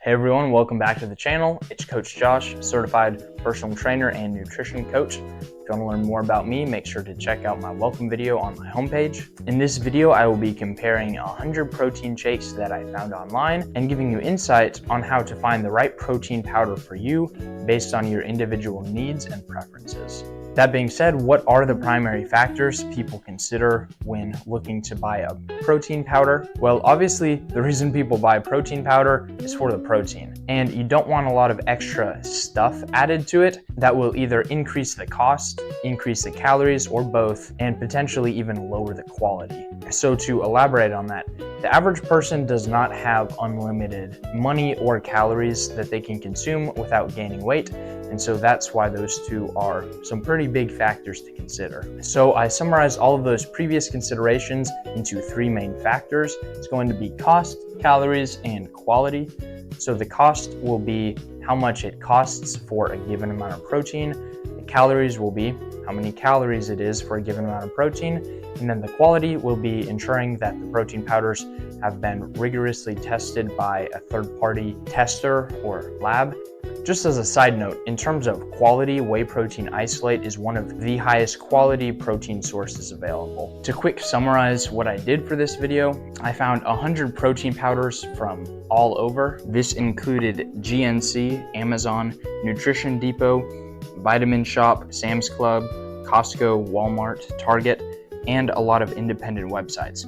Hey everyone, welcome back to the channel. It's Coach Josh, certified personal trainer and nutrition coach. If you want to learn more about me, make sure to check out my welcome video on my homepage. In this video, I will be comparing 100 protein shakes that I found online and giving you insight on how to find the right protein powder for you based on your individual needs and preferences. That being said, what are the primary factors people consider when looking to buy a protein powder? Well, obviously, the reason people buy protein powder is for the protein. And you don't want a lot of extra stuff added to it that will either increase the cost, increase the calories, or both, and potentially even lower the quality. So to elaborate on that, the average person does not have unlimited money or calories that they can consume without gaining weight. And so that's why those two are some pretty big factors to consider. So I summarized all of those previous considerations into three main factors. It's going to be cost, calories, and quality. So the cost will be how much it costs for a given amount of protein. The calories will be how many calories it is for a given amount of protein. And then the quality will be ensuring that the protein powders have been rigorously tested by a third-party tester or lab. Just as a side note, in terms of quality, whey protein isolate is one of the highest quality protein sources available. To quick summarize what I did for this video, I found 100 protein powders from all over. This included GNC, Amazon, Nutrition Depot, Vitamin Shop, Sam's Club, Costco, Walmart, Target, and a lot of independent websites.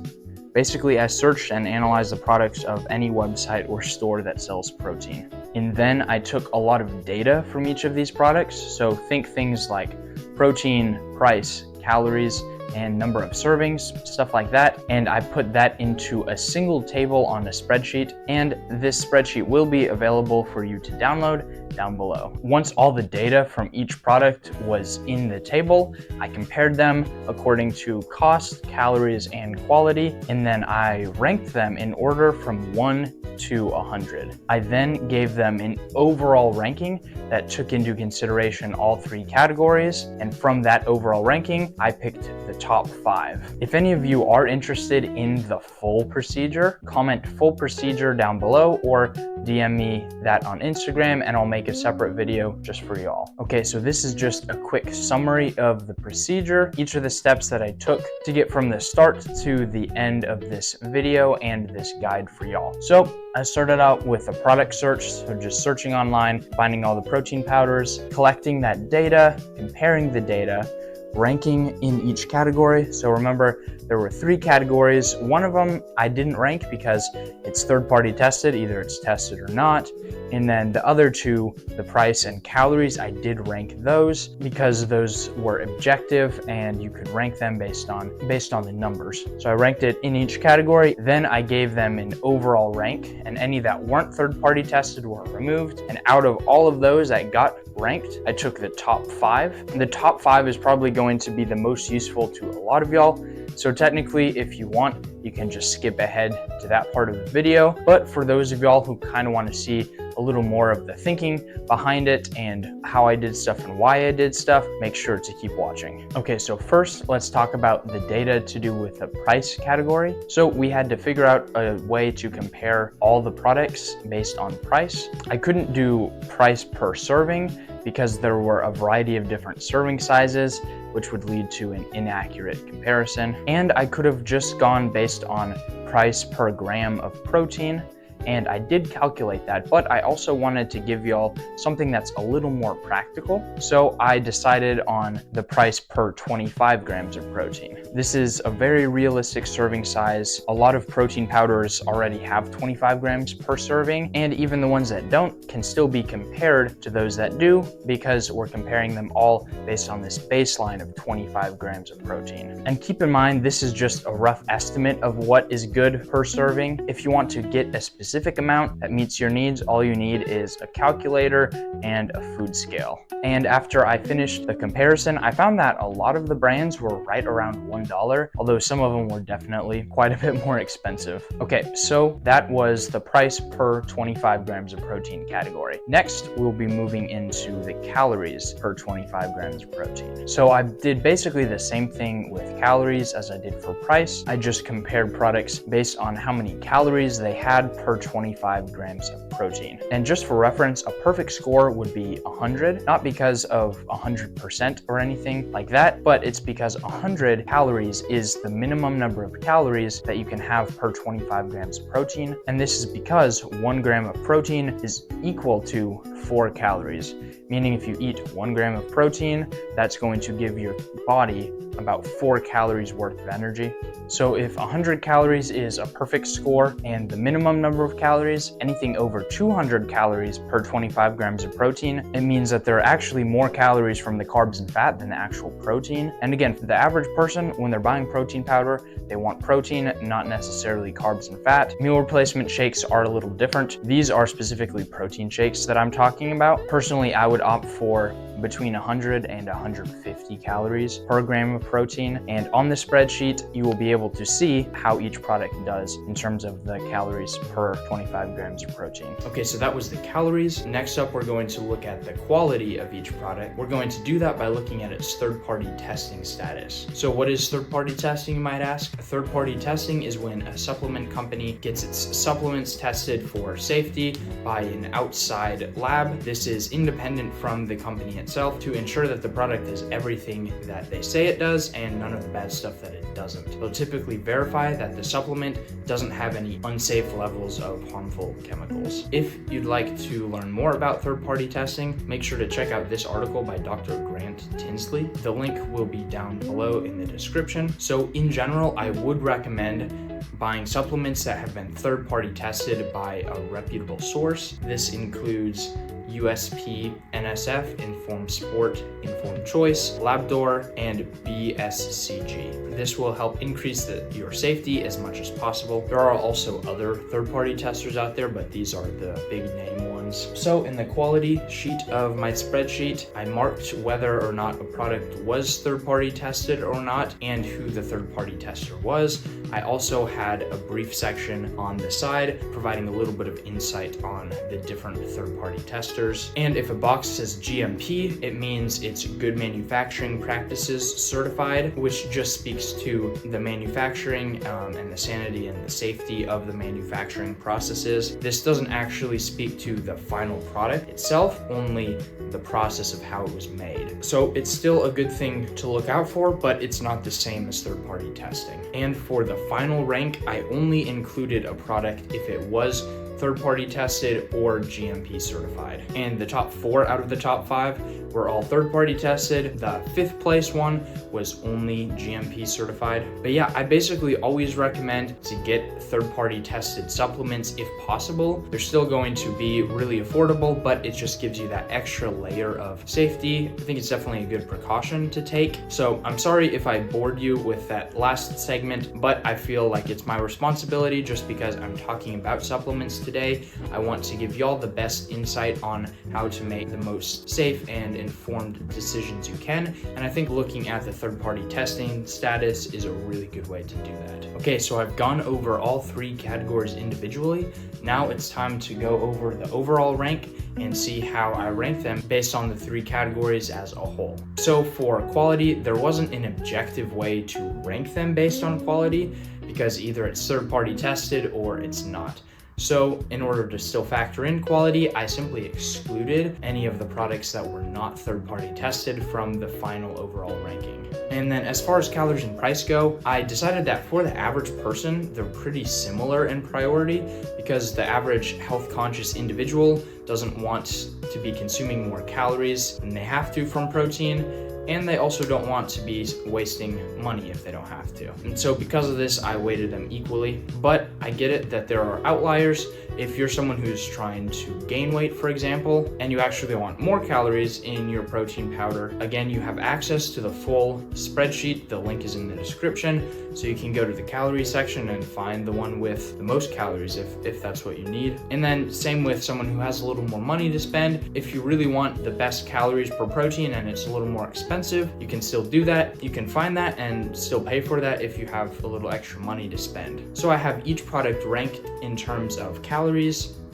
Basically, I searched and analyzed the products of any website or store that sells protein. And then I took a lot of data from each of these products. So think things like protein, price, calories, and number of servings, stuff like that. And I put that into a single table on a spreadsheet. And this spreadsheet will be available for you to download down below. Once all the data from each product was in the table, I compared them according to cost, calories, and quality, and then I ranked them in order from 1 to 100. I then gave them an overall ranking that took into consideration all three categories, and from that overall ranking, I picked the top 5. If any of you are interested in the full procedure, comment full procedure down below or DM me that on Instagram and I'll make a separate video just for y'all. Okay, so this is just a quick summary of the procedure, each of the steps that I took to get from the start to the end of this video and this guide for y'all. So I started out with a product search, so just searching online, finding all the protein powders, collecting that data, comparing the data, ranking in each category. So remember, there were 3 categories. One of them I didn't rank because it's third-party tested, either it's tested or not. And then the other 2, the price and calories, I did rank those because those were objective and you could rank them based on the numbers. So I ranked it in each category. Then I gave them an overall rank, and any that weren't third-party tested were removed. And out of all of those that got ranked, I took the top 5. And the top 5 is probably going to be the most useful to a lot of y'all. So technically, if you want, you can just skip ahead to that part of the video. But for those of y'all who kind of want to see a little more of the thinking behind it and how I did stuff and why I did stuff, make sure to keep watching. Okay, so first let's talk about the data to do with the price category. So we had to figure out a way to compare all the products based on price. I couldn't do price per serving because there were a variety of different serving sizes, which would lead to an inaccurate comparison. And I could have just gone based on price per gram of protein, and I did calculate that, but I also wanted to give y'all something that's a little more practical. So I decided on the price per 25 grams of protein. This is a very realistic serving size. A lot of protein powders already have 25 grams per serving, and even the ones that don't can still be compared to those that do because we're comparing them all based on this baseline of 25 grams of protein. And keep in mind, this is just a rough estimate of what is good per serving. If you want to get a specific amount that meets your needs, all you need is a calculator and a food scale. And after I finished the comparison, I found that a lot of the brands were right around $1, although some of them were definitely quite a bit more expensive. Okay, so that was the price per 25 grams of protein category. Next, we'll be moving into the calories per 25 grams of protein. So I did basically the same thing with calories as I did for price. I just compared products based on how many calories they had per 25 grams of protein. And just for reference, a perfect score would be 100, not because of 100% or anything like that, but it's because 100 calories is the minimum number of calories that you can have per 25 grams of protein. And this is because 1 gram of protein is equal to 4 calories, meaning if you eat 1 gram of protein, that's going to give your body about 4 calories worth of energy. So if 100 calories is a perfect score and the minimum number of calories, anything over 200 calories per 25 grams of protein, it means that there are actually more calories from the carbs and fat than the actual protein. And again, for the average person, when they're buying protein powder, they want protein, not necessarily carbs and fat. Meal replacement shakes are a little different. These are specifically protein shakes that I'm talking about. Personally, I would opt for between 100 and 150 calories per gram of protein. And on the spreadsheet, you will be able to see how each product does in terms of the calories per 25 grams of protein. Okay, so that was the calories. Next up, we're going to look at the quality of each product. We're going to do that by looking at its third-party testing status. So what is third-party testing, you might ask? Third-party testing is when a supplement company gets its supplements tested for safety by an outside lab. This is independent from the company itself to ensure that the product does everything that they say it does and none of the bad stuff that it doesn't. They'll typically verify that the supplement doesn't have any unsafe levels of harmful chemicals. If you'd like to learn more about third-party testing, make sure to check out this article by Dr. Grant Tinsley. The link will be down below in the description. So in general, I would recommend buying supplements that have been third-party tested by a reputable source. This includes USP, NSF, Informed Sport, Informed Choice, Labdoor, and BSCG. This will help increase your safety as much as possible. There are also other third-party testers out there, but these are the big name ones. So in the quality sheet of my spreadsheet, I marked whether or not a product was third-party tested or not, and who the third-party tester was. I also had a brief section on the side providing a little bit of insight on the different third-party testers. And if a box says GMP, it means it's Good Manufacturing Practices certified, which just speaks to the manufacturing and the sanity and the safety of the manufacturing processes. This doesn't actually speak to the final product itself, only the process of how it was made. So it's still a good thing to look out for, but it's not the same as third-party testing. And for the final rank, I only included a product if it was third-party tested or GMP certified. And the top 4 out of the top 5 were all third-party tested. The 5th place one was only GMP certified. But yeah, I basically always recommend to get third-party tested supplements if possible. They're still going to be really affordable, but it just gives you that extra layer of safety. I think it's definitely a good precaution to take. So I'm sorry if I bored you with that last segment, but I feel like it's my responsibility just because I'm talking about supplements today. I want to give y'all the best insight on how to make the most safe and informed decisions you can. And I think looking at the third-party testing status is a really good way to do that. Okay, so I've gone over all 3 categories individually. Now it's time to go over the overall rank and see how I rank them based on the 3 categories as a whole. So for quality, there wasn't an objective way to rank them based on quality because either it's third-party tested or it's not. So in order to still factor in quality, I simply excluded any of the products that were not third-party tested from the final overall ranking. And then as far as calories and price go, I decided that for the average person, they're pretty similar in priority because the average health-conscious individual doesn't want to be consuming more calories than they have to from protein, and they also don't want to be wasting money if they don't have to. And so because of this, I weighted them equally, but I get it that there are outliers. If you're someone who's trying to gain weight, for example, and you actually want more calories in your protein powder, again, you have access to the full spreadsheet. The link is in the description, so you can go to the calorie section and find the one with the most calories if that's what you need. And then same with someone who has a little more money to spend. If you really want the best calories per protein and it's a little more expensive, you can still do that. You can find that and still pay for that if you have a little extra money to spend. So I have each product ranked in terms of calories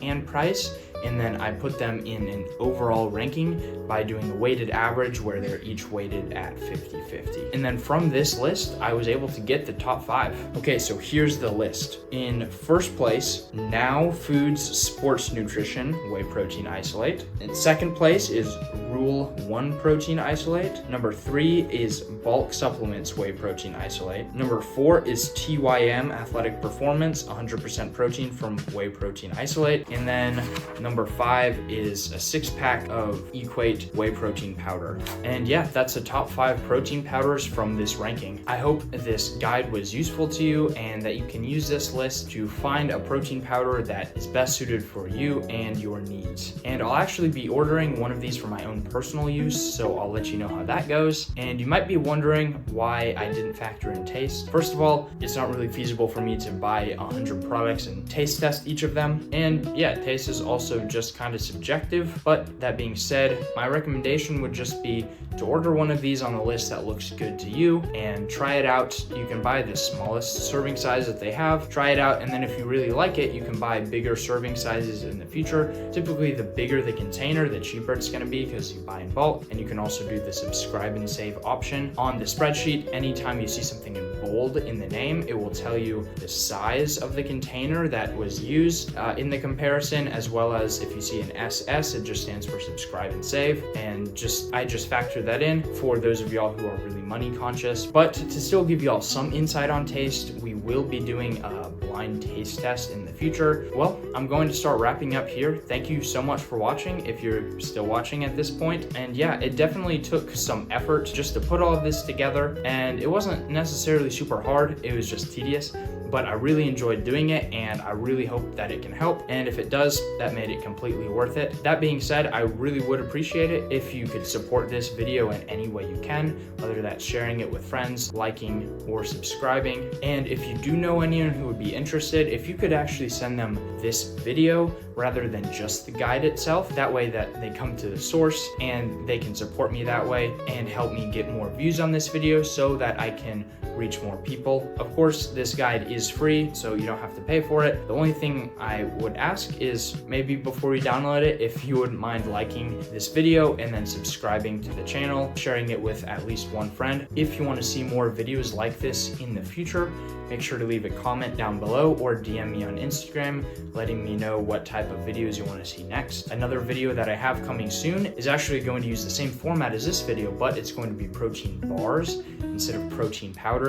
and price, and then I put them in an overall ranking by doing a weighted average where they're each weighted at 50-50. And then from this list, I was able to get the top 5. Okay, so here's the list. In first place, Now Foods Sports Nutrition Whey Protein Isolate. In second place is Rule 1 Protein Isolate. Number 3 is Bulk Supplements Whey Protein Isolate. Number 4 is TYM Athletic Performance 100% protein from Whey Protein Isolate. And then number 5 is a 6-pack of Equate Whey Protein Powder. And yeah, that's the top 5 protein powders from this ranking. I hope this guide was useful to you and that you can use this list to find a protein powder that is best suited for you and your needs. And I'll actually be ordering one of these for my own personal use, so I'll let you know how that goes. And you might be wondering why I didn't factor in taste. First of all, it's not really feasible for me to buy 100 products and taste test each of them. And yeah, taste is also just kind of subjective. But that being said, my recommendation would just be to order one of these on the list that looks good to you and try it out. You can buy the smallest serving size that they have, try it out, and then if you really like it, you can buy bigger serving sizes in the future. Typically, the bigger the container, the cheaper it's going to be because you buy in bulk. And you can also do the subscribe and save option on the spreadsheet. Anytime you see something in bold in the name, it will tell you the size of the container that was used in the comparison, as well as if you see an SS, it just stands for subscribe and save. And I just factor that in for those of y'all who are really money conscious. But to still give y'all some insight on taste, we will be doing a blind taste test in the future. Well, I'm going to start wrapping up here. Thank you so much for watching if you're still watching at this point. And yeah, it definitely took some effort just to put all of this together, and it wasn't necessarily super hard, it was just tedious. But I really enjoyed doing it, and I really hope that it can help. And if it does, that made it completely worth it. That being said, I really would appreciate it if you could support this video in any way you can, whether that's sharing it with friends, liking, or subscribing. And if you do know anyone who would be interested, if you could actually send them this video rather than just the guide itself, that way that they come to the source and they can support me that way and help me get more views on this video so that I can reach more people. Of course, this guide is free, so you don't have to pay for it. The only thing I would ask is maybe before you download it, if you wouldn't mind liking this video and then subscribing to the channel, sharing it with at least one friend. If you want to see more videos like this in the future, make sure to leave a comment down below or DM me on Instagram, letting me know what type of videos you want to see next. Another video that I have coming soon is actually going to use the same format as this video, but it's going to be protein bars instead of protein powders.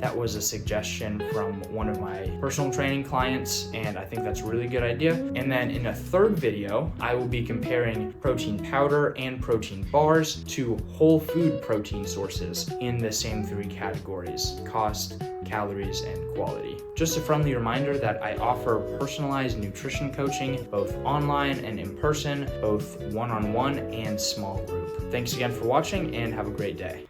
That was a suggestion from one of my personal training clients, and I think that's a really good idea. And then in a third video, I will be comparing protein powder and protein bars to whole food protein sources in the same 3 categories: cost, calories, and quality. Just a friendly reminder that I offer personalized nutrition coaching, both online and in person, both one-on-one and small group. Thanks again for watching, and have a great day.